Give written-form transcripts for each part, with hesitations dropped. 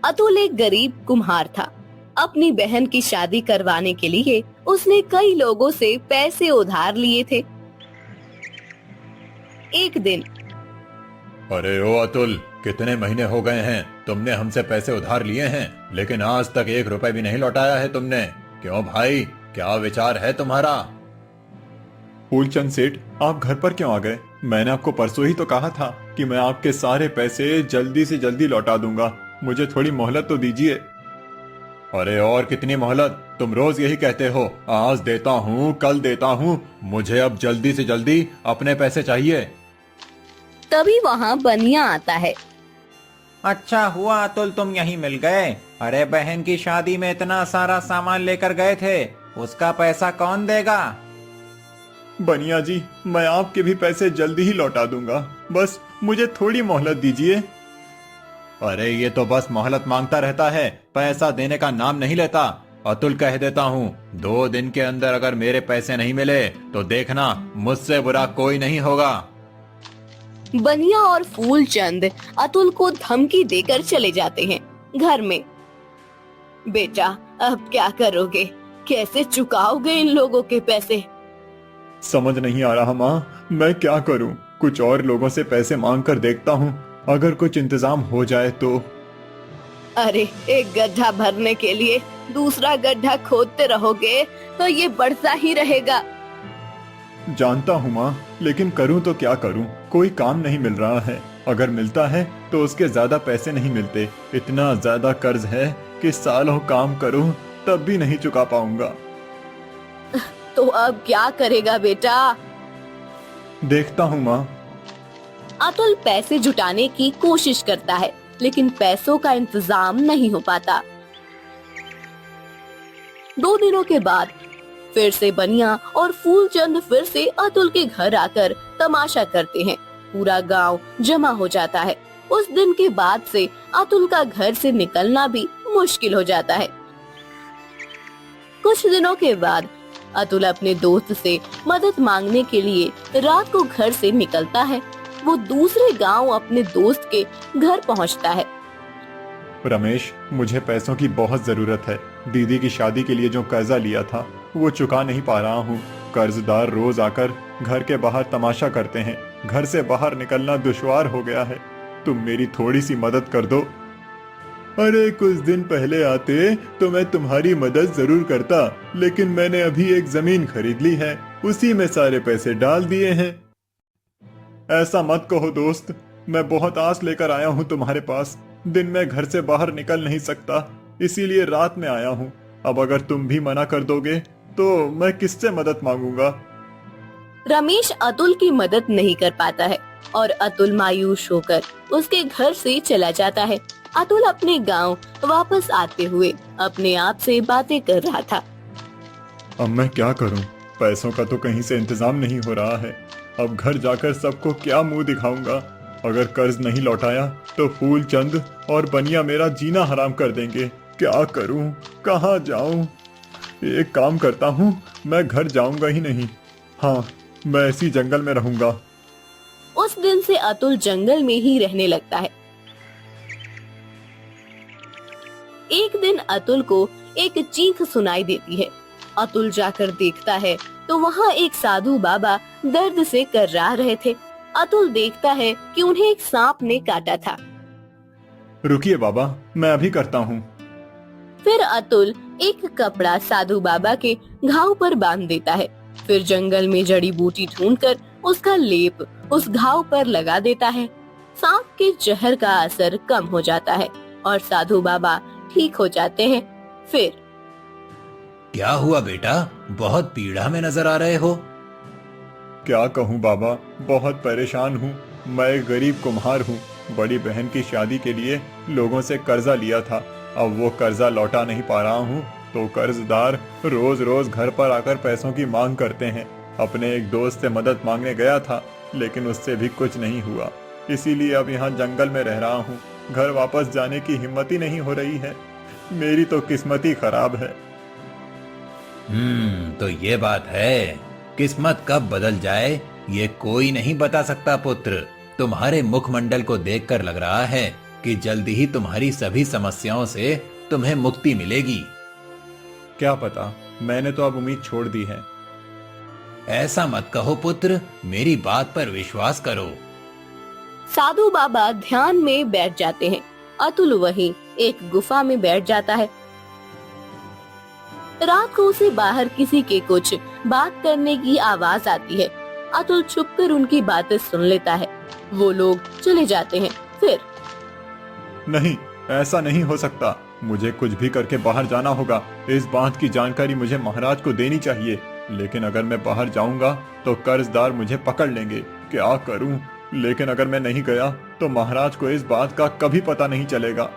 अतुल एक गरीब कुम्हार था। अपनी बहन की शादी करवाने के लिए उसने कई लोगों से पैसे उधार लिए थे। एक दिन अरे ओ अतुल, कितने महीने हो गए हैं तुमने हमसे पैसे उधार लिए हैं, लेकिन आज तक 1 रुपए भी नहीं लौटाया है तुमने। क्यों भाई, क्या विचार है तुम्हारा? फूलचंद सेठ, आप घर पर क्यों आ गए? मैंने आपको परसों ही तो कहा था कि मैं आपके सारे पैसे जल्दी से जल्दी लौटा दूंगा। मुझे थोड़ी मोहलत तो दीजिए। अरे और कितनी मोहलत? तुम रोज यही कहते हो, आज देता हूँ कल देता हूँ। मुझे अब जल्दी से जल्दी अपने पैसे चाहिए। तभी वहाँ बनिया आता है। अच्छा हुआ अतुल, तुम यहीं मिल गए। अरे बहन की शादी में इतना सारा सामान लेकर गए थे, उसका पैसा कौन देगा? बनिया जी, मैं आपके भी पैसे जल्दी ही लौटा दूंगा, बस मुझे थोड़ी मोहलत दीजिए। अरे ये तो बस मोहलत मांगता रहता है, पैसा देने का नाम नहीं लेता। अतुल, कह देता हूँ 2 दिन के अंदर अगर मेरे पैसे नहीं मिले तो देखना मुझसे बुरा कोई नहीं होगा। बनिया और फूलचंद अतुल को धमकी देकर चले जाते हैं घर में। बेटा, अब क्या करोगे? कैसे चुकाओगे इन लोगों के पैसे? समझ नहीं आ रहा माँ, मैं क्या करूँ? कुछ और लोगों से पैसे मांग कर देखता हूँ, अगर कुछ इंतजाम हो जाए तो। अरे, एक गड्ढा भरने के लिए दूसरा गड्ढा खोदते रहोगे तो ये बढ़ता ही रहेगा। जानता हूँ माँ, लेकिन करूँ तो क्या करूँ? कोई काम नहीं मिल रहा है। अगर मिलता है तो उसके ज्यादा पैसे नहीं मिलते। इतना ज्यादा कर्ज है कि सालों काम करूँ तब भी नहीं चुका पाऊंगा। तो अब क्या करेगा बेटा? देखता हूँ माँ। अतुल पैसे जुटाने की कोशिश करता है, लेकिन पैसों का इंतजाम नहीं हो पाता। 2 दिनों के बाद फिर से बनिया और फूलचंद फिर से अतुल के घर आकर तमाशा करते हैं। पूरा गांव जमा हो जाता है। उस दिन के बाद से अतुल का घर से निकलना भी मुश्किल हो जाता है। कुछ दिनों के बाद अतुल अपने दोस्त से मदद मांगने के लिए रात को घर से निकलता है। वो दूसरे गांव अपने दोस्त के घर पहुंचता है। रमेश, मुझे पैसों की बहुत जरूरत है। दीदी की शादी के लिए जो कर्जा लिया था वो चुका नहीं पा रहा हूँ। कर्जदार रोज आकर घर के बाहर तमाशा करते हैं। घर से बाहर निकलना दुश्वार हो गया है। तुम मेरी थोड़ी सी मदद कर दो। अरे कुछ दिन पहले आते तो मैं तुम्हारी मदद जरूर करता, लेकिन मैंने अभी एक जमीन खरीद ली है, उसी में सारे पैसे डाल दिए हैं। ऐसा मत कहो दोस्त, मैं बहुत आस लेकर आया हूँ तुम्हारे पास। दिन में घर से बाहर निकल नहीं सकता, इसीलिए रात में आया हूँ। अब अगर तुम भी मना कर दोगे तो मैं किससे मदद मांगूंगा? रमेश अतुल की मदद नहीं कर पाता है और अतुल मायूस होकर उसके घर से चला जाता है। अतुल अपने गांव वापस आते हुए अपने आप से बातें कर रहा था। अब मैं क्या करूं? पैसों का तो कहीं से इंतजाम नहीं हो रहा है। अब घर जाकर सबको क्या मुंह दिखाऊंगा? अगर कर्ज नहीं लौटाया तो फूलचंद और बनिया मेरा जीना हराम कर देंगे। क्या करूं? कहां जाऊं? एक काम करता हूं, मैं घर जाऊंगा ही नहीं। हाँ, मैं ऐसी जंगल में रहूंगा। उस दिन से अतुल जंगल में ही रहने लगता है। एक दिन अतुल को एक चीख सुनाई देती है। अतुल जाकर देखता है तो वहाँ एक साधु बाबा दर्द से कर्रा रहे थे। अतुल देखता है कि उन्हें एक सांप ने काटा था। रुकिए बाबा, मैं अभी करता हूँ। फिर अतुल एक कपड़ा साधु बाबा के घाव पर बांध देता है। फिर जंगल में जड़ी बूटी ढूंढकर उसका लेप उस घाव पर लगा देता है। सांप के जहर का असर कम हो जाता है और साधु बाबा ठीक हो जाते हैं। फिर क्या हुआ बेटा, बहुत पीड़ा में नजर आ रहे हो? क्या कहूँ बाबा, बहुत परेशान हूँ। मैं एक गरीब कुम्हार हूँ। बड़ी बहन की शादी के लिए लोगों से कर्जा लिया था। अब वो कर्जा लौटा नहीं पा रहा हूँ तो कर्जदार रोज रोज घर पर आकर पैसों की मांग करते हैं। अपने एक दोस्त से मदद मांगने गया था, लेकिन उससे भी कुछ नहीं हुआ। इसीलिए अब यहाँ जंगल में रह रहा हूँ। घर वापस जाने की हिम्मत ही नहीं हो रही है। मेरी तो किस्मत ही खराब है। तो ये बात है। किस्मत कब बदल जाए ये कोई नहीं बता सकता पुत्र। तुम्हारे मुखमंडल को देखकर लग रहा है कि जल्दी ही तुम्हारी सभी समस्याओं से तुम्हें मुक्ति मिलेगी। क्या पता, मैंने तो अब उम्मीद छोड़ दी है। ऐसा मत कहो पुत्र, मेरी बात पर विश्वास करो। साधु बाबा ध्यान में बैठ जाते हैं। अतुल वहीं एक गुफा में बैठ जाता है। रात को उसे बाहर किसी के कुछ बात करने की आवाज आती है। अतुल छुपकर उनकी बातें सुन लेता है। वो लोग चले जाते हैं। फिर नहीं, ऐसा नहीं हो सकता। मुझे कुछ भी करके बाहर जाना होगा। इस बात की जानकारी मुझे महाराज को देनी चाहिए। लेकिन अगर मैं बाहर जाऊंगा तो कर्जदार मुझे पकड़ लेंगे। क्या करूं? लेकिन अगर मैं नहीं गया तो महाराज को इस बात का कभी पता नहीं चलेगा।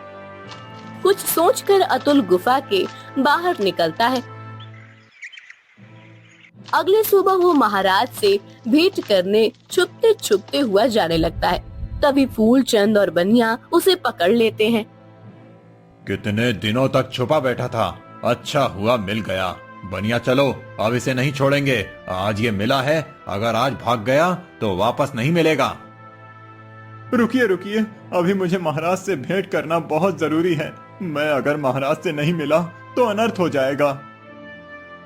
कुछ सोचकर अतुल गुफा के बाहर निकलता है। अगले सुबह वो महाराज से भेंट करने छुपते छुपते हुआ जाने लगता है। तभी फूलचंद और बनिया उसे पकड़ लेते हैं। कितने दिनों तक छुपा बैठा था, अच्छा हुआ मिल गया। बनिया चलो, अब इसे नहीं छोड़ेंगे। आज ये मिला है, अगर आज भाग गया तो वापस नहीं मिलेगा। रुकिए रुकिए, अभी मुझे महाराज से भेंट करना बहुत जरूरी है। मैं अगर महाराज से नहीं मिला तो अनर्थ हो जाएगा।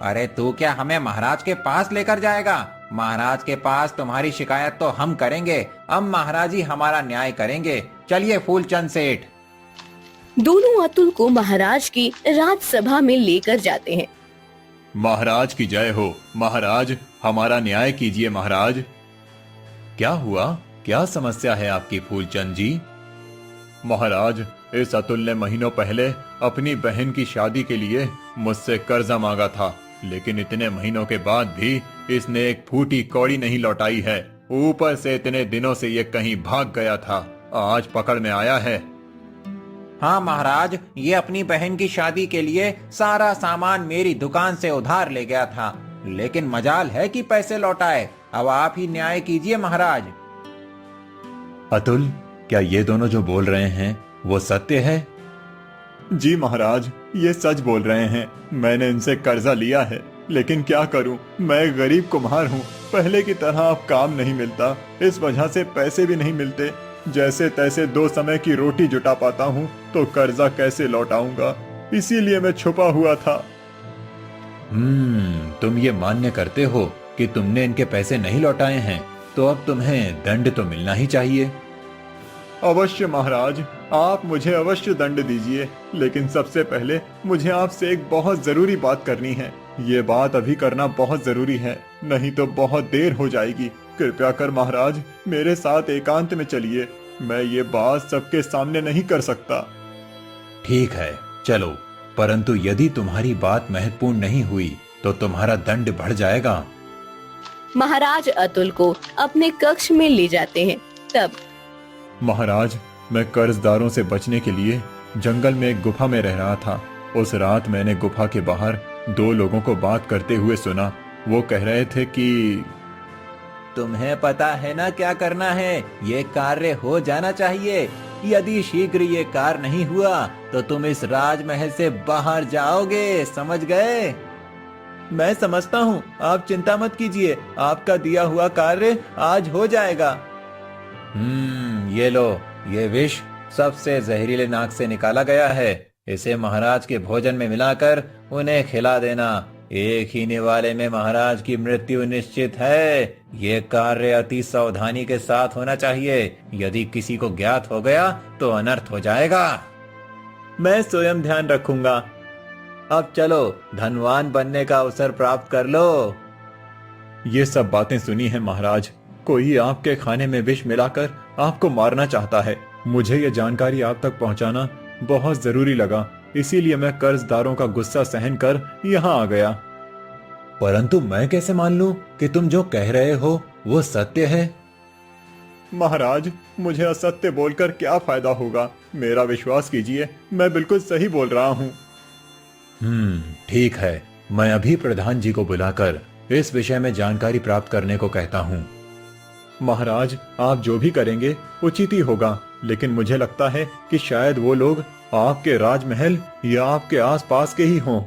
अरे तू क्या हमें महाराज के पास लेकर जाएगा? महाराज के पास तुम्हारी शिकायत तो हम करेंगे। अब महाराज ही हमारा न्याय करेंगे। चलिए फूलचंद सेठ। दोनों अतुल को महाराज की राजसभा में लेकर जाते हैं। महाराज की जय हो। महाराज, हमारा न्याय कीजिए महाराज। क्या हुआ? क्या समस्या है आपकी फूलचंद जी? महाराज, इस अतुल ने महीनों पहले अपनी बहन की शादी के लिए मुझसे कर्जा मांगा था, लेकिन इतने महीनों के बाद भी इसने एक फूटी कौड़ी नहीं लौटाई है। ऊपर से इतने दिनों से ये कहीं भाग गया था, आज पकड़ में आया है। हाँ महाराज, ये अपनी बहन की शादी के लिए सारा सामान मेरी दुकान से उधार ले गया था, लेकिन मजाल है कि पैसे लौटाए। अब आप ही न्याय कीजिए महाराज। अतुल, क्या ये दोनों जो बोल रहे हैं वो सत्य है? जी महाराज, ये सच बोल रहे हैं। मैंने इनसे कर्जा लिया है, लेकिन क्या करूं, मैं गरीब कुम्हार हूं। पहले की तरह अब काम नहीं मिलता, इस वजह से पैसे भी नहीं मिलते। जैसे तैसे 2 समय की रोटी जुटा पाता हूं, तो कर्जा कैसे लौटाऊंगा? इसीलिए मैं छुपा हुआ था। तुम ये मान्य करते हो कि तुमने इनके पैसे नहीं लौटाए हैं, तो अब तुम्हें दंड तो मिलना ही चाहिए। अवश्य महाराज, आप मुझे अवश्य दंड दीजिए, लेकिन सबसे पहले मुझे आपसे एक बहुत जरूरी बात करनी है। ये बात अभी करना बहुत जरूरी है, नहीं तो बहुत देर हो जाएगी। कृपया कर महाराज, मेरे साथ एकांत में चलिए। मैं ये बात सबके सामने नहीं कर सकता। ठीक है, चलो, परंतु यदि तुम्हारी बात महत्वपूर्ण नहीं हुई तो तुम्हारा दंड बढ़ जाएगा। महाराज अतुल को अपने कक्ष में ले जाते हैं। तब महाराज, मैं कर्जदारों से बचने के लिए जंगल में एक गुफा में रह रहा था। उस रात मैंने गुफा के बाहर 2 लोगों को बात करते हुए सुना। वो कह रहे थे कि तुम्हें पता है ना क्या करना है? ये कार्य हो जाना चाहिए। यदि शीघ्र ये कार्य नहीं हुआ तो तुम इस राजमहल से बाहर जाओगे, समझ गए? मैं समझता हूँ, आप चिंता मत कीजिए, आपका दिया हुआ कार्य आज हो जाएगा। ये लो, ये विष सबसे जहरीले नाक से निकाला गया है। इसे महाराज के भोजन में मिलाकर उन्हें खिला देना। एक ही निवाले में महाराज की मृत्यु निश्चित है। ये कार्य अति सावधानी के साथ होना चाहिए। यदि किसी को ज्ञात हो गया तो अनर्थ हो जाएगा। मैं स्वयं ध्यान रखूंगा। अब चलो, धनवान बनने का अवसर प्राप्त कर लो। ये सब बातें सुनी है महाराज। कोई आपके खाने में विष मिलाकर आपको मारना चाहता है। मुझे ये जानकारी आप तक पहुंचाना बहुत जरूरी लगा, इसीलिए मैं कर्जदारों का गुस्सा सहन कर यहाँ आ गया। परंतु मैं कैसे मान लूं कि तुम जो कह रहे हो वो सत्य है? महाराज, मुझे असत्य बोलकर क्या फायदा होगा? मेरा विश्वास कीजिए, मैं बिल्कुल सही बोल रहा हूँ। ठीक है, मैं अभी प्रधान जी को बुलाकर इस विषय में जानकारी प्राप्त करने को कहता हूँ। महाराज, आप जो भी करेंगे उचित ही होगा, लेकिन मुझे लगता है कि शायद वो लोग आपके राजमहल या आपके आसपास के ही हों।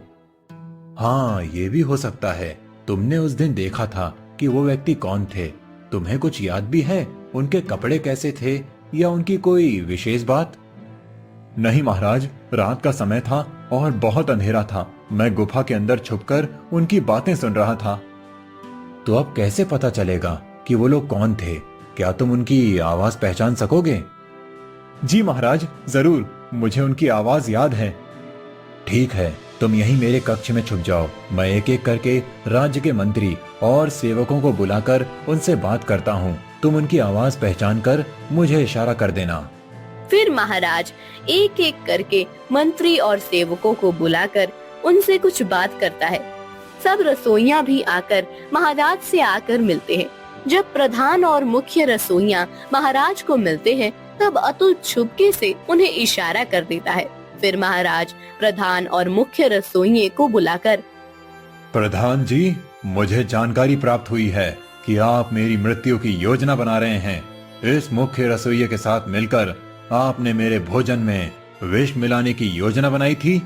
हाँ, ये भी हो सकता है। तुमने उस दिन देखा था कि वो व्यक्ति कौन थे? तुम्हें कुछ याद भी है? उनके कपड़े कैसे थे या उनकी कोई विशेष बात? नहीं महाराज, रात का समय था और बहुत अंधेरा था। मैं गुफा के अंदर छुपकर उनकी बातें सुन रहा था। तो अब कैसे पता चलेगा कि वो लोग कौन थे? क्या तुम उनकी आवाज पहचान सकोगे? जी महाराज, जरूर, मुझे उनकी आवाज याद है। ठीक है, तुम यहीं मेरे कक्ष में छुप जाओ। मैं एक एक करके राज्य के मंत्री और सेवकों को बुलाकर उनसे बात करता हूँ। तुम उनकी आवाज पहचान कर मुझे इशारा कर देना। फिर महाराज एक एक करके मंत्री और सेवकों को बुलाकर उनसे कुछ बात करता है। सब रसोइया भी आकर महाराज से आकर मिलते हैं। जब प्रधान और मुख्य रसोइया महाराज को मिलते हैं, तब अतुल छुपके से उन्हें इशारा कर देता है। फिर महाराज प्रधान और मुख्य रसोइये को बुलाकर, प्रधान जी, मुझे जानकारी प्राप्त हुई है कि आप मेरी मृत्यु की योजना बना रहे हैं। इस मुख्य रसोइये के साथ मिलकर आपने मेरे भोजन में विष मिलाने की योजना बनाई थी।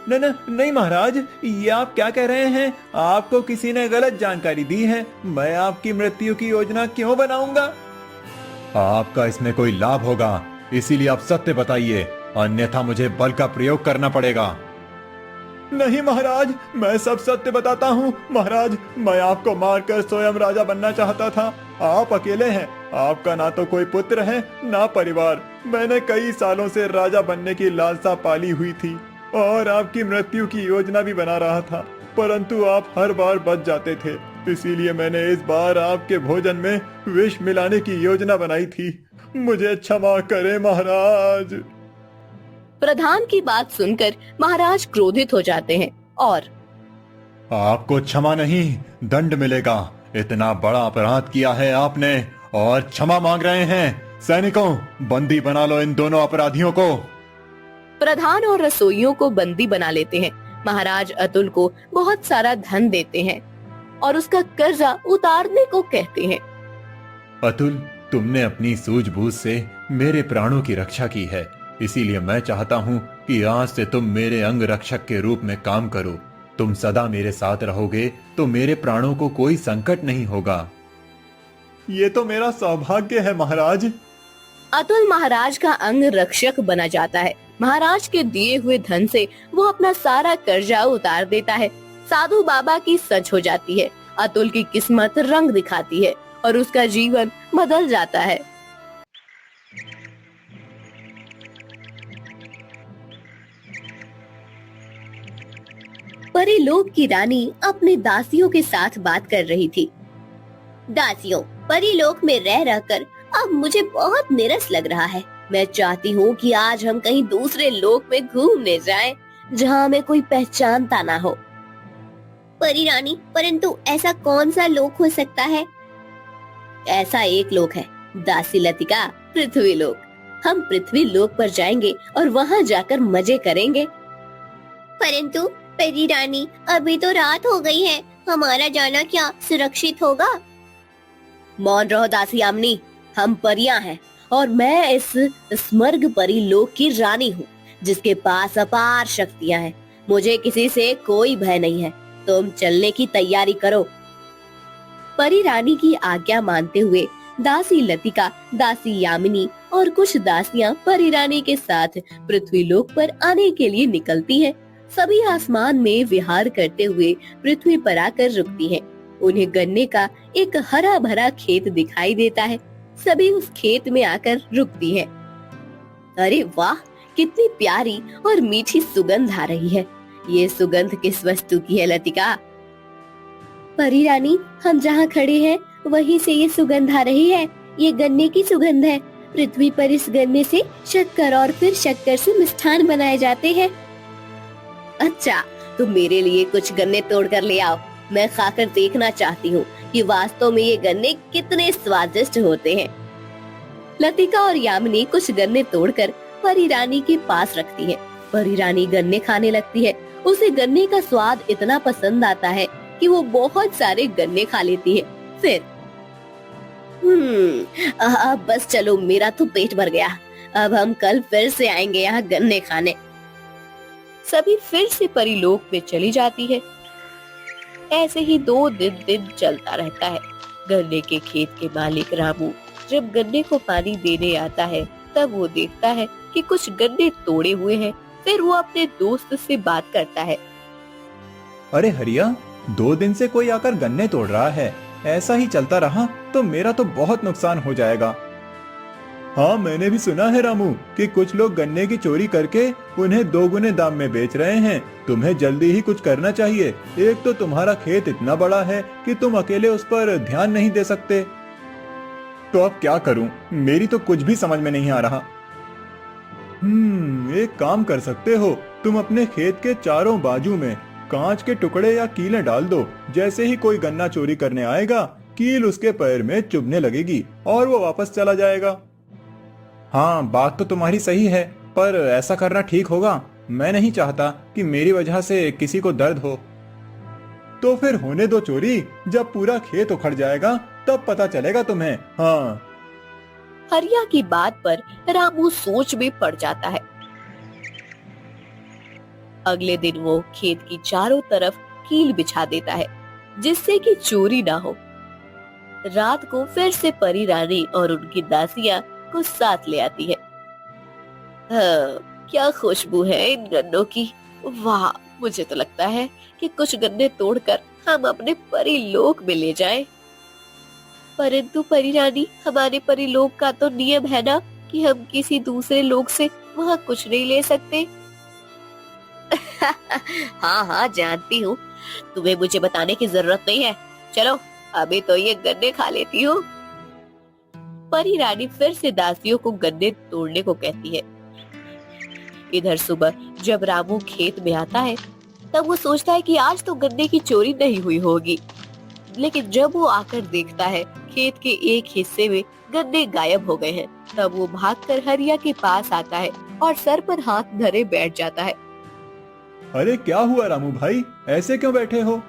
नहीं महाराज, ये आप क्या कह रहे हैं? आपको किसी ने गलत जानकारी दी है। मैं आपकी मृत्यु की योजना क्यों बनाऊंगा? आपका इसमें कोई लाभ होगा, इसीलिए आप सत्य बताइए, अन्यथा मुझे बल का प्रयोग करना पड़ेगा। नहीं महाराज, मैं सब सत्य बताता हूँ। महाराज, मैं आपको मारकर स्वयं राजा बनना चाहता था। आप अकेले हैं, आपका ना तो कोई पुत्र है ना परिवार। मैंने कई सालों से राजा बनने की लालसा पाली हुई थी और आपकी मृत्यु की योजना भी बना रहा था, परंतु आप हर बार बच जाते थे। इसीलिए मैंने इस बार आपके भोजन में विष मिलाने की योजना बनाई थी। मुझे क्षमा करें महाराज। प्रधान की बात सुनकर महाराज क्रोधित हो जाते हैं और आपको क्षमा नहीं, दंड मिलेगा। इतना बड़ा अपराध किया है आपने और क्षमा मांग रहे हैं। सैनिकों, बंदी बना लो इन दोनों अपराधियों को। प्रधान और रसोइयों को बंदी बना लेते हैं। महाराज अतुल को बहुत सारा धन देते हैं और उसका कर्जा उतारने को कहते हैं। अतुल, तुमने अपनी सूझबूझ से मेरे प्राणों की रक्षा की है, इसीलिए मैं चाहता हूँ कि आज से तुम मेरे अंग रक्षक के रूप में काम करो। तुम सदा मेरे साथ रहोगे तो मेरे प्राणों को कोई संकट नहीं होगा। ये तो मेरा सौभाग्य है महाराज। अतुल महाराज का अंग रक्षक बना जाता है। महाराज के दिए हुए धन से वो अपना सारा कर्जा उतार देता है। साधु बाबा की सच हो जाती है। अतुल की किस्मत रंग दिखाती है और उसका जीवन बदल जाता है। परीलोक की रानी अपने दासियों के साथ बात कर रही थी। दासियों, परीलोक में रह रहकर अब मुझे बहुत नीरस लग रहा है। मैं चाहती हूँ कि आज हम कहीं दूसरे लोक में घूमने जाएं, जहाँ हमें कोई पहचानता ना हो। परी रानी, परंतु ऐसा कौन सा लोक हो सकता है? ऐसा एक लोक है, दासी लतिका, पृथ्वी लोक। हम पृथ्वी लोक पर जाएंगे और वहाँ जाकर मजे करेंगे। परंतु परी रानी, अभी तो रात हो गई है, हमारा जाना क्या सुरक्षित होगा? मौन रहो दासी यामिनी, हम परियां हैं और मैं इस स्वर्ग परी लोक की रानी हूँ, जिसके पास अपार शक्तियाँ हैं। मुझे किसी से कोई भय नहीं है। तुम चलने की तैयारी करो। परी रानी की आज्ञा मानते हुए दासी लतिका, दासी यामिनी और कुछ दासियां परी रानी के साथ पृथ्वी लोक पर आने के लिए निकलती हैं। सभी आसमान में विहार करते हुए पृथ्वी पर आकर रुकती हैं। उन्हें गन्ने का एक हरा भरा खेत दिखाई देता है। सभी उस खेत में आकर रुकती हैं। अरे वाह, कितनी प्यारी और मीठी सुगंध आ रही है। ये सुगंध किस वस्तु की है लतिका? परी रानी, हम जहाँ खड़े हैं वहीं से ये सुगंध आ रही है। ये गन्ने की सुगंध है। पृथ्वी पर इस गन्ने से शक्कर और फिर शक्कर से मिष्ठान बनाए जाते हैं। अच्छा, तो मेरे लिए कुछ गन्ने तोड़ कर ले आओ। मैं खाकर देखना चाहती हूँ कि वास्तव में ये गन्ने कितने स्वादिष्ट होते हैं। लतिका और यामिनी कुछ गन्ने तोड़कर परी रानी के पास रखती है। परी रानी गन्ने खाने लगती है। उसे गन्ने का स्वाद इतना पसंद आता है कि वो बहुत सारे गन्ने खा लेती है। फिर अब बस चलो, मेरा तो पेट भर गया। अब हम कल फिर से आएंगे यहाँ गन्ने खाने। सभी फिर से परीलोक में चली जाती है। ऐसे ही 2 दिन चलता रहता है। गन्ने के खेत के मालिक रामू जब गन्ने को पानी देने आता है, तब वो देखता है कि कुछ गन्ने तोड़े हुए हैं। फिर वो अपने दोस्त से बात करता है। अरे हरिया, 2 दिन से कोई आकर गन्ने तोड़ रहा है। ऐसा ही चलता रहा तो मेरा तो बहुत नुकसान हो जाएगा। हाँ, मैंने भी सुना है रामू कि कुछ लोग गन्ने की चोरी करके उन्हें 2 गुने दाम में बेच रहे हैं। तुम्हें जल्दी ही कुछ करना चाहिए। एक तो तुम्हारा खेत इतना बड़ा है कि तुम अकेले उस पर ध्यान नहीं दे सकते। तो अब क्या करूं? मेरी तो कुछ भी समझ में नहीं आ रहा। एक काम कर सकते हो, तुम अपने खेत के चारों बाजू में कांच के टुकड़े या कीलें डाल दो। जैसे ही कोई गन्ना चोरी करने आएगा, कील उसके पैर में चुभने लगेगी और वो वापस चला जाएगा। हाँ, बात तो तुम्हारी सही है, पर ऐसा करना ठीक होगा? मैं नहीं चाहता कि मेरी वजह से किसी को दर्द हो। तो फिर होने दो चोरी। जब पूरा खेत उखड़ जाएगा तब पता चलेगा तुम्हें। हाँ। हरिया की बात पर रामू सोच में पड़ जाता है। अगले दिन वो खेत की चारों तरफ कील बिछा देता है, जिससे कि चोरी ना हो। रात को फिर से परी रानी और उनकी दासियां को साथ ले आती है। हाँ, क्या खुशबू है इन गन्नों की। वाह, मुझे तो लगता है कि कुछ गन्ने तोड़कर हम अपने परी लोक में ले जाएं। परंतु परी रानी, हमारे परी लोक का तो नियम है ना कि हम किसी दूसरे लोक से वहाँ कुछ नहीं ले सकते। हाँ हाँ, जानती हूँ। तुम्हें मुझे बताने की जरूरत नहीं है। चलो, अभी तो ये गन्ने खा लेती हूँ। परी रानी फिर से दासियों को गन्ने तोड़ने को कहती है। इधर सुबह जब रामू खेत में आता है, तब वो सोचता है कि आज तो गन्ने की चोरी नहीं हुई होगी। लेकिन जब वो आकर देखता है खेत के एक हिस्से में गन्ने गायब हो गए हैं, तब वो भागकर हरिया के पास आता है और सर पर हाथ धरे बैठ जाता है। अरे क्या हुआ रामू भाई, ऐसे क्यों बैठे हो?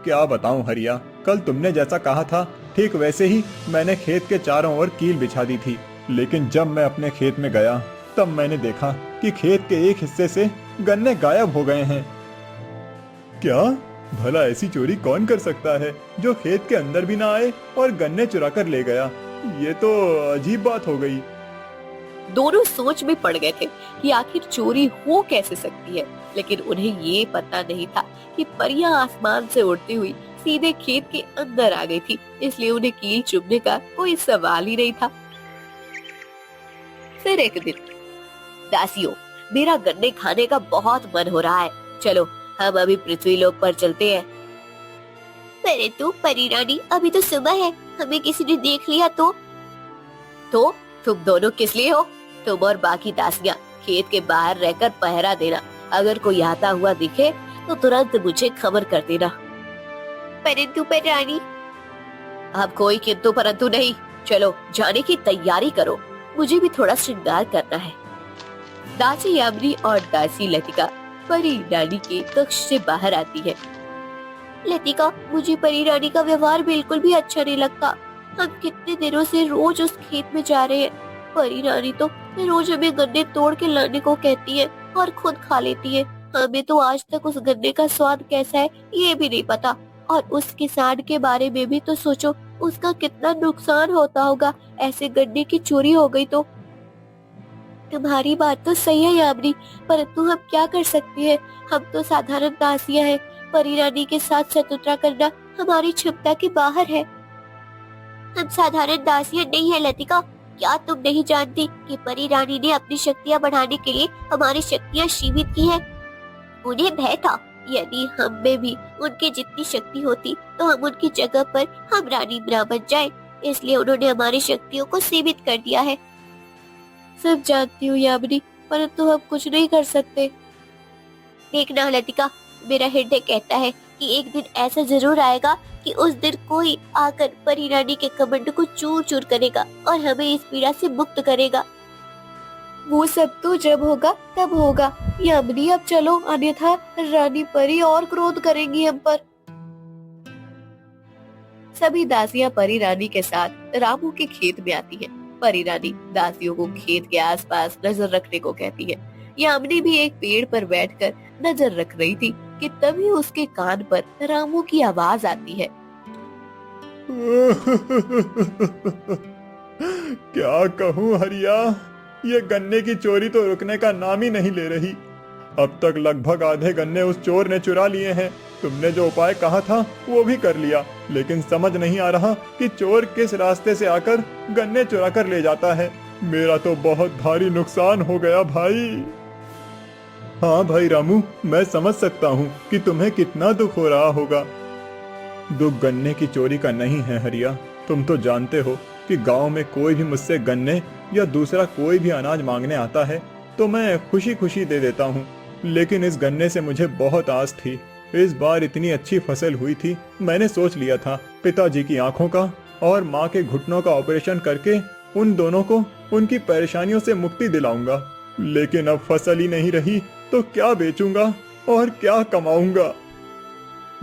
क्या बताऊं हरिया, कल तुमने जैसा कहा था ठीक वैसे ही मैंने खेत के चारों ओर कील बिछा दी थी। लेकिन जब मैं अपने खेत में गया तब मैंने देखा कि खेत के एक हिस्से से गन्ने गायब हो गए हैं। क्या? भला ऐसी चोरी कौन कर सकता है जो खेत के अंदर भी ना आए और गन्ने चुरा कर ले गया? ये तो अजीब बात हो गई। दोनों सोच में पड़ गए थे कि आखिर चोरी हो कैसे सकती है, लेकिन उन्हें ये पता नहीं था कि परियां आसमान से उड़ती हुई सीधे खेत के अंदर आ गई थी, इसलिए उन्हें कील चुभने का कोई सवाल ही नहीं था। फिर एक दिन, दासियों, मेरा गन्ने खाने का बहुत मन हो रहा है। चलो, हम अभी पृथ्वीलोक पर चलते हैं। अरे तू परी रानी, अभी तो सुबह है, हमें किसी ने देख लिया तो तुम दोनों किस लिए हो? तुम और बाकी दासियां खेत के बाहर रहकर पहरा देना। अगर कोई आता हुआ दिखे तो तुरंत मुझे खबर कर देना। परंतु परी रानी, अब कोई किंतु परंतु नहीं। चलो, जाने की तैयारी करो, मुझे भी थोड़ा श्रृंगार करना है। दासी यामिनी और दासी लतिका परी रानी के कक्ष से बाहर आती है। लतिका, मुझे परी रानी का व्यवहार बिल्कुल भी अच्छा नहीं लगता। हम कितने दिनों से रोज उस खेत में जा रहे हैं। परी रानी तो रोज हमें गन्ने तोड़ के लाने को कहती है और खुद खा लेती है। हमें तो आज तक उस गन्ने का स्वाद कैसा है ये भी नहीं पता। और उस किसान के बारे में भी तो सोचो, उसका कितना नुकसान होता होगा ऐसे गन्ने की चोरी हो गई तो। तुम्हारी बात तो सही है यामिनी, परंतु हम क्या कर सकते हैं? हम तो साधारण दासियां हैं। परी रानी के साथ शत्रुता करना हमारी क्षमता के बाहर है। हम साधारण दासियां नहीं है लतिका। क्या तुम नहीं जानती कि परी रानी ने अपनी शक्तियां बढ़ाने के लिए हमारी शक्तियां सीमित की है? उन्हें भय था यदि हम में भी उनके जितनी शक्ति होती तो हम उनकी जगह पर हम रानी ना बन जाए, इसलिए उन्होंने हमारी शक्तियों को सीमित कर दिया है। सब जानती हूँ यामिनी, परंतु हम कुछ नहीं कर सकते। देखना लतिका, मेरा हृदय कहता है कि एक दिन ऐसा जरूर आएगा कि उस दिन कोई आकर परी रानी के कमंड को चूर चूर करेगा और हमें इस पीड़ा से मुक्त करेगा। वो सब तो जब होगा तब होगा यामिनी, अब चलो, अन्यथा रानी परी और क्रोध करेंगी हम पर। सभी दासियां परी रानी के साथ रामू के खेत में आती हैं। परी रानी दासियों को खेत के आसपास नजर रखने को कहती है। यामिनी भी एक पेड़ पर बैठकर नजर रख रही थी कि तभी उसके कान पर रामू की आवाज आती है। क्या कहूँ हरिया, ये गन्ने की चोरी तो रुकने का नाम ही नहीं ले रही। अब तक लगभग आधे गन्ने उस चोर ने चुरा लिए हैं। तुमने जो उपाय कहा था वो भी कर लिया, लेकिन समझ नहीं आ रहा कि चोर किस रास्ते से आकर गन्ने चुरा कर ले जाता है। मेरा तो बहुत भारी नुकसान हो गया भाई। हाँ भाई रामू, मैं समझ सकता हूँ कि तुम्हें कितना दुख हो रहा होगा। दुख गन्ने की चोरी का नहीं है हरिया। तुम तो जानते हो कि गांव में कोई भी मुझसे गन्ने या दूसरा कोई भी अनाज मांगने आता है तो मैं खुशी खुशी दे देता हूँ। लेकिन इस गन्ने से मुझे बहुत आस थी। इस बार इतनी अच्छी फसल हुई थी, मैंने सोच लिया था पिताजी की आंखों का और माँ के घुटनों का ऑपरेशन करके उन दोनों को उनकी परेशानियों से मुक्ति दिलाऊंगा। लेकिन अब फसल ही नहीं रही तो क्या बेचूंगा और क्या कमाऊंगा।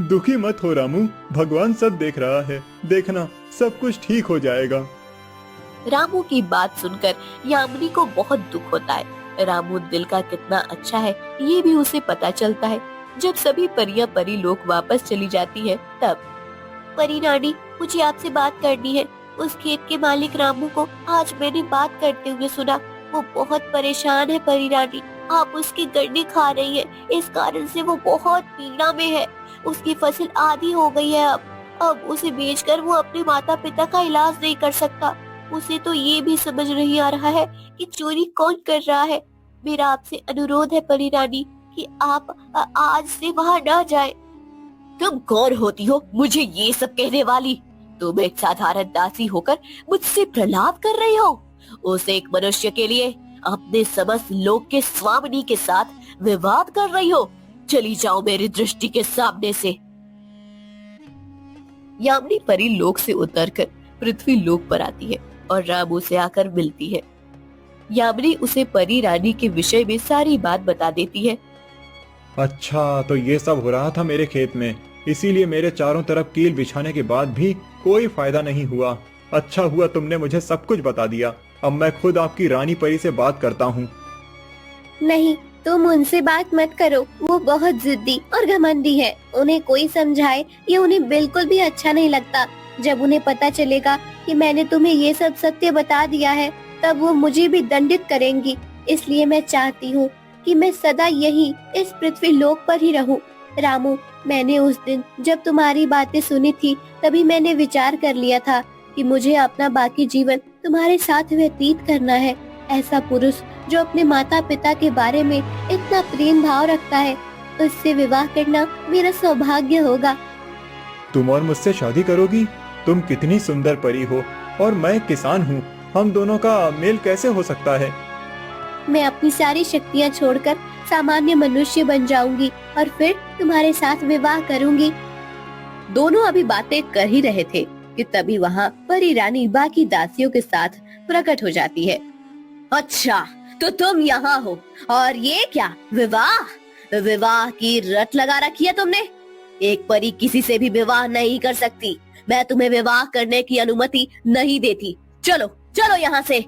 दुखी मत हो रामू, भगवान सब देख रहा है। देखना सब कुछ ठीक हो जाएगा। रामू की बात सुनकर यामिनी को बहुत दुख होता है। रामू दिल का कितना अच्छा है ये भी उसे पता चलता है। जब सभी परियां परी लोग वापस चली जाती है तब परी रानी, मुझे आपसे बात करनी है। उस खेत के मालिक रामू को आज मैंने बात करते हुए सुना। वो बहुत परेशान है परी रानी। आप उसकी गन्ने खा रही है, इस कारण से वो बहुत पीड़ा में है। उसकी फसल आधी हो गई है। अब उसे बेचकर वो अपने माता पिता का इलाज नहीं कर सकता। उसे तो ये भी समझ नहीं आ रहा है कि चोरी कौन कर रहा है। मेरा आपसे अनुरोध है परी रानी कि आप आज से वहाँ न जाएं। तुम कौन होती हो मुझे ये सब कहने वाली? तुम एक साधारण दासी होकर मुझसे प्रलाप कर रही हो। उस एक मनुष्य के लिए अपने समस्त लोक के स्वामिनी के साथ विवाद कर रही हो। चली जाओ मेरी दृष्टि के सामने से। यामिनी परी लोक से उतरकर पृथ्वी लोक पर आती है और रामू से आकर मिलती है। यामिनी उसे परी रानी के विषय में सारी बात बता देती है। अच्छा, तो ये सब हो रहा था मेरे खेत में, इसीलिए मेरे चारों तरफ कील बिछाने के बाद भी कोई फायदा नहीं हुआ। अच्छा हुआ तुमने मुझे सब कुछ बता दिया। अब मैं खुद आपकी रानी परी से बात करता हूँ। नहीं, तुम उनसे बात मत करो। वो बहुत जिद्दी और घमंडी है। उन्हें कोई समझाए ये उन्हें बिल्कुल भी अच्छा नहीं लगता। जब उन्हें पता चलेगा कि मैंने तुम्हें ये सब सत्य बता दिया है तब वो मुझे भी दंडित करेंगी। इसलिए मैं चाहती हूँ कि मैं सदा यही इस पृथ्वी लोक पर ही रहूं। रामू, मैंने उस दिन जब तुम्हारी बातें सुनी थी तभी मैंने विचार कर लिया था कि मुझे अपना बाकी जीवन तुम्हारे साथ व्यतीत करना है। ऐसा पुरुष जो अपने माता पिता के बारे में इतना प्रेम भाव रखता है, उससे विवाह करना मेरा सौभाग्य होगा। तुम और मुझसे शादी करोगी? तुम कितनी सुंदर परी हो और मैं किसान हूँ। हम दोनों का मेल कैसे हो सकता है? मैं अपनी सारी शक्तियाँ छोड़कर सामान्य मनुष्य बन जाऊंगी और फिर तुम्हारे साथ विवाह करूंगी। दोनों अभी बातें कर ही रहे थे कि तभी वहाँ परी रानी बाकी दासियों के साथ प्रकट हो जाती है। अच्छा, तो तुम यहाँ हो और ये क्या विवाह? विवाह की रट लगा रखी है तुमने। एक परी किसी से भी विवाह नहीं कर सकती। मैं तुम्हें विवाह करने की अनुमति नहीं देती। चलो चलो यहाँ से।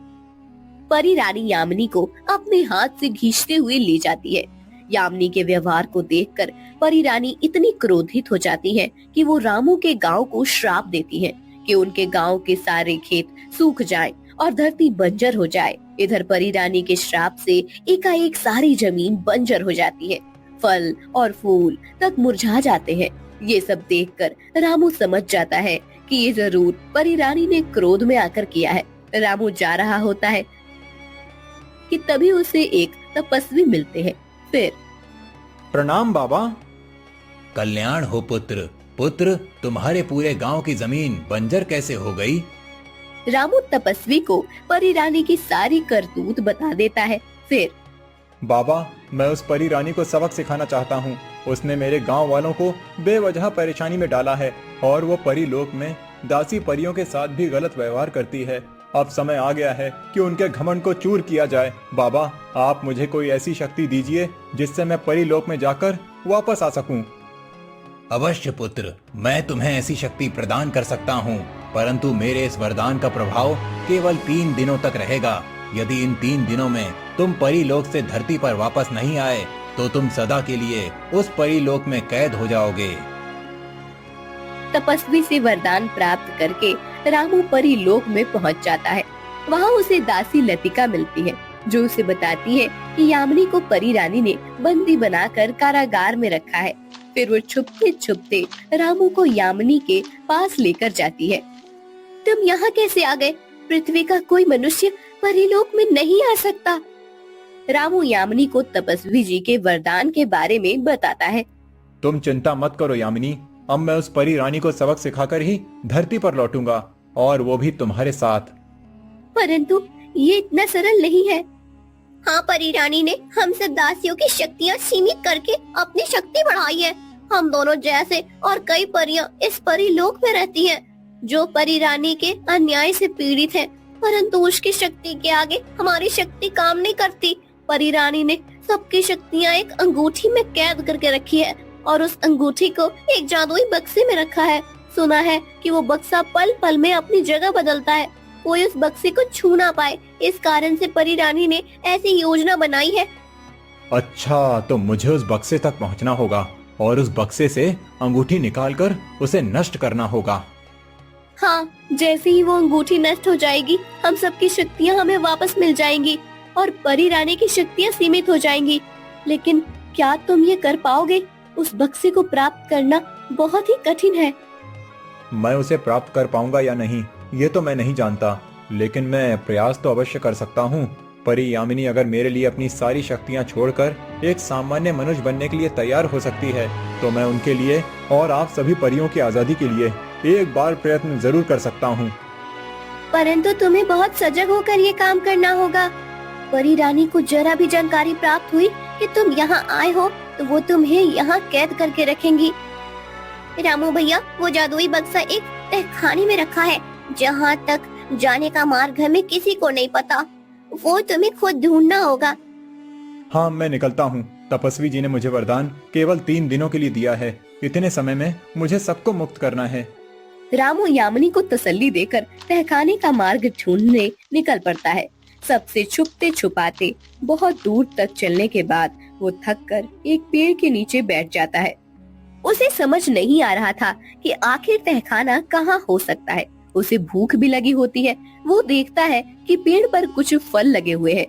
परी रानी यामिनी को अपने हाथ से खींचते हुए ले जाती है। यामिनी के व्यवहार को देखकर परी रानी इतनी क्रोधित हो जाती है कि वो रामू के गांव को श्राप देती है कि उनके गांव के सारे खेत सूख जाएं और धरती बंजर हो जाए। इधर परी रानी के श्राप से एकाएक सारी जमीन बंजर हो जाती है। फल और फूल तक मुरझा जाते हैं। ये सब देखकर रामू समझ जाता है कि ये जरूर परी रानी ने क्रोध में आकर किया है। रामू जा रहा होता है कि तभी उसे एक तपस्वी मिलते हैं। फिर प्रणाम बाबा। कल्याण हो पुत्र। पुत्र, तुम्हारे पूरे गांव की जमीन बंजर कैसे हो गई? रामू तपस्वी को परी रानी की सारी करतूत बता देता है। फिर बाबा, मैं उस परी रानी को सबक सिखाना चाहता हूँ। उसने मेरे गांव वालों को बेवजह परेशानी में डाला है और वो परी लोक में दासी परियों के साथ भी गलत व्यवहार करती है। अब समय आ गया है कि उनके घमंड को चूर किया जाए। बाबा, आप मुझे कोई ऐसी शक्ति दीजिए जिससे मैं परी लोक में जाकर वापस आ सकूं। अवश्य पुत्र, मैं तुम्हें ऐसी शक्ति प्रदान कर सकता हूँ, परंतु मेरे इस वरदान का प्रभाव केवल 3 दिनों तक रहेगा। यदि इन 3 दिनों में तुम परी लोक से धरती पर वापस नहीं आए तो तुम सदा के लिए उस परी लोक में कैद हो जाओगे। तपस्वी से वरदान प्राप्त करके रामू परी लोक में पहुंच जाता है। वहाँ उसे दासी लतिका मिलती है। जो उसे बताती है कि यामिनी को परी रानी ने बंदी बनाकर कारागार में रखा है। फिर वो छुपते छुपते रामू को यामिनी के पास लेकर जाती है। तुम यहाँ कैसे आ गए? पृथ्वी का कोई मनुष्य परीलोक में नहीं आ सकता। रामू यामिनी को तपस्वी जी के वरदान के बारे में बताता है। तुम चिंता मत करो यामिनी, अब मैं उस परी रानी को सबक सिखाकर ही धरती पर लौटूंगा, और वो भी तुम्हारे साथ। परंतु ये इतना सरल नहीं है। हाँ, परी रानी ने हम सब दासियों की शक्तियाँ सीमित करके अपनी शक्ति बढ़ाई है। हम दोनों जैसे और कई परियां इस परी लोक में रहती हैं, जो परी रानी के अन्याय से पीड़ित हैं, परंतु उसकी शक्ति के आगे हमारी शक्ति काम नहीं करती। परी रानी ने सबकी शक्तियाँ एक अंगूठी में कैद करके रखी है और उस अंगूठी को एक जादुई बक्से में रखा है। सुना है कि वो बक्सा पल पल में अपनी जगह बदलता है, कोई उस बक्से को छू ना पाए। इस कारण से परी रानी ने ऐसी योजना बनाई है। अच्छा, तो मुझे उस बक्से तक पहुंचना होगा और उस बक्से से अंगूठी निकालकर उसे नष्ट करना होगा। हाँ, जैसे ही वो अंगूठी नष्ट हो जाएगी, हम सबकी शक्तियाँ हमें वापस मिल जाएंगी और परी रानी की शक्तियाँ सीमित हो जाएंगी। लेकिन क्या तुम ये कर पाओगे? उस बक्से को प्राप्त करना बहुत ही कठिन है। मैं उसे प्राप्त कर पाऊंगा या नहीं, ये तो मैं नहीं जानता, लेकिन मैं प्रयास तो अवश्य कर सकता हूँ। परी यामिनी अगर मेरे लिए अपनी सारी शक्तियाँ छोड़कर एक सामान्य मनुष्य बनने के लिए तैयार हो सकती है, तो मैं उनके लिए और आप सभी परियों की आजादी के लिए एक बार प्रयत्न जरूर कर सकता हूँ। परंतु तुम्हें बहुत सजग होकर ये काम करना होगा। परी रानी को जरा भी जानकारी प्राप्त हुई कि तुम यहाँ आए हो, तो वो तुम्हें यहाँ कैद करके रखेंगी। रामू भैया, वो जादुई बक्सा एक तहखाने में रखा है, जहाँ तक जाने का मार्ग हमें किसी को नहीं पता। वो तुम्हें खुद ढूंढना होगा। हाँ, मैं निकलता हूँ। तपस्वी जी ने मुझे वरदान केवल 3 दिनों के लिए दिया है। इतने समय में मुझे सबको मुक्त करना है। रामू यामिनी को तसल्ली देकर तहखाने का मार्ग ढूंढने निकल पड़ता है। सबसे छुपते छुपाते बहुत दूर तक चलने के बाद वो थककर एक पेड़ के नीचे बैठ जाता है। उसे समझ नहीं आ रहा था कि आखिर तहखाना कहाँ हो सकता है। उसे भूख भी लगी होती है। वो देखता है कि पेड़ पर कुछ फल लगे हुए हैं।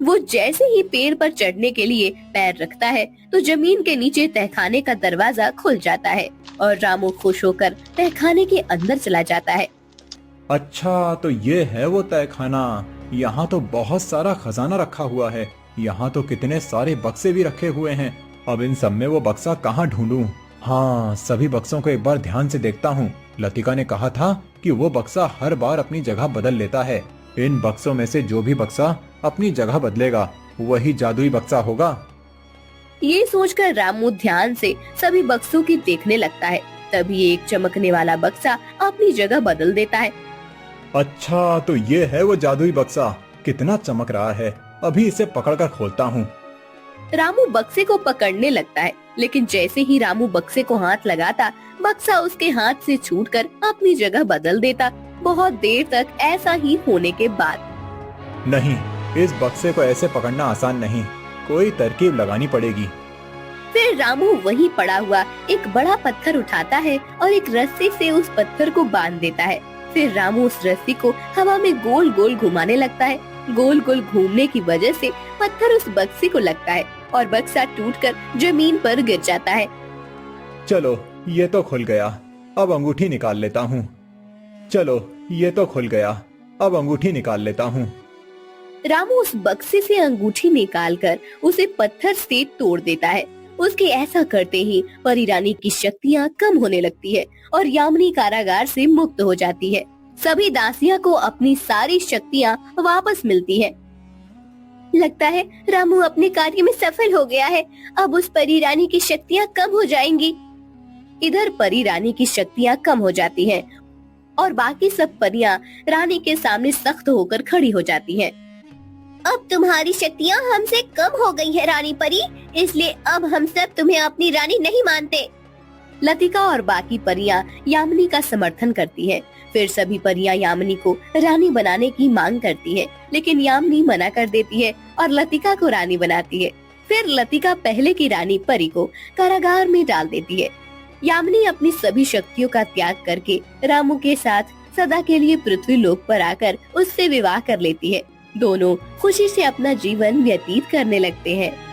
वो जैसे ही पेड़ पर चढ़ने के लिए पैर रखता है तो जमीन के नीचे तहखाने का दरवाजा खुल जाता है और रामू खुश होकर तहखाने के अंदर चला जाता है। अच्छा, तो ये है वो तहखाना। यहाँ तो बहुत सारा खजाना रखा हुआ है। यहाँ तो कितने सारे बक्से भी रखे हुए हैं। अब इन सब में वो बक्सा कहाँ ढूंढूं? हाँ, सभी बक्सों को एक बार ध्यान से देखता हूँ। लतिका ने कहा था कि वो बक्सा हर बार अपनी जगह बदल लेता है। इन बक्सों में से जो भी बक्सा अपनी जगह बदलेगा वही जादुई बक्सा होगा। ये सोचकर रामू ध्यान से सभी बक्सों की देखने लगता है। तभी एक चमकने वाला बक्सा अपनी जगह बदल देता है। अच्छा, तो ये है वो जादुई बक्सा। कितना चमक रहा है। अभी इसे पकड़कर खोलता हूँ। रामू बक्से को पकड़ने लगता है, लेकिन जैसे ही रामू बक्से को हाथ लगाता, बक्सा उसके हाथ से छूटकर अपनी जगह बदल देता। बहुत देर तक ऐसा ही होने के बाद नहीं, इस बक्से को ऐसे पकड़ना आसान नहीं, कोई तरकीब लगानी पड़ेगी। फिर रामू वहीं पड़ा हुआ एक बड़ा पत्थर उठाता है और एक रस्सी से उस पत्थर को बांध देता है। फिर रामू उस रस्सी को हवा में गोल गोल घुमाने लगता है। गोल गोल घूमने की वजह से पत्थर उस बक्से को लगता है और बक्सा टूटकर जमीन पर गिर जाता है। चलो, ये तो खुल गया। अब अंगूठी निकाल लेता हूँ। चलो, ये तो खुल गया। अब अंगूठी निकाल लेता हूँ। रामू उस बक्से से अंगूठी निकालकर उसे पत्थर से तोड़ देता है। उसके ऐसा करते ही परी रानी की शक्तियाँ कम होने लगती है और यामिनी कारागार से मुक्त हो जाती है। सभी दासियों को अपनी सारी शक्तियाँ वापस मिलती है। लगता है रामू अपने कार्य में सफल हो गया है। अब उस परी रानी की शक्तियाँ कम हो जाएंगी। इधर परी रानी की शक्तियाँ कम हो जाती हैं और बाकी सब परियां रानी के सामने सख्त होकर खड़ी हो जाती हैं। अब तुम्हारी शक्तियाँ हमसे कम हो गई है रानी परी, इसलिए अब हम सब तुम्हें अपनी रानी नहीं मानते। लतिका और बाकी परियां यामिनी का समर्थन करती हैं। फिर सभी परियां यामिनी को रानी बनाने की मांग करती है, लेकिन यामिनी मना कर देती है और लतिका को रानी बनाती है। फिर लतिका पहले की रानी परी को कारागार में डाल देती है। यामिनी अपनी सभी शक्तियों का त्याग करके रामू के साथ सदा के लिए पृथ्वी लोक पर आकर उससे विवाह कर लेती है। दोनों खुशी से अपना जीवन व्यतीत करने लगते हैं।